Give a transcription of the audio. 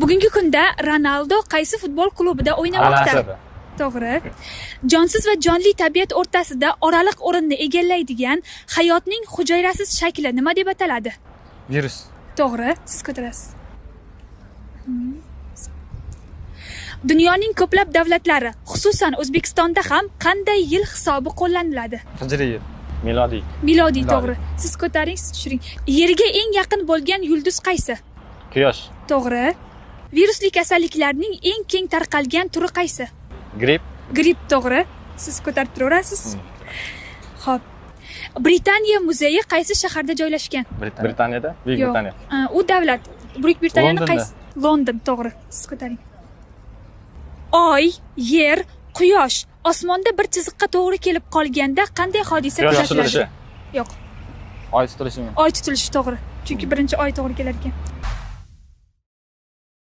Bugungi kunda Ronaldo qaysi futbol klubida o'ynamoqda? To'g'ri. Jonsiz va jonli tabiat o'rtasida oraliq o'rinni egallaydigan hayotning hujayrasiz shakli nima deb ataladi? Virus. To'g'ri, siz ko'tarasiz. Dunyoning ko'plab davlatlari, xususan O'zbekistonda ham qanday yil hisobi qo'llaniladi? Hijriy yil. Milodiy. Milodiy, to'g'ri. Siz ko'taring, siz tushiring. Yerga eng yaqin bo'lgan yulduz qaysi? Quyosh. To'g'ri. Virusli kasalliklarning eng keng tarqalgan turi qaysi? Gripp. Gripp, to'g'ri. Siz ko'tarib turaverasiz. Xo'p. Britaniya muzeyi qaysi shaharda joylashgan? Britaniyada? Buyuk Yo'q. Britaniya. U davlat. Buyuk Britaniyani Londonda. qaysi? London, to'g'ri. Siz ko'taring. Oy, yer, quyosh osmonda bir chiziqqa to'g'ri kelib qolganda qanday hodisa Quyosh kuzatiladi? tutilishi. Yo'q. Oy tutilishi. Oy tutilishi, to'g'ri. Chunki birinchi oy to'g'ri kelar ekan.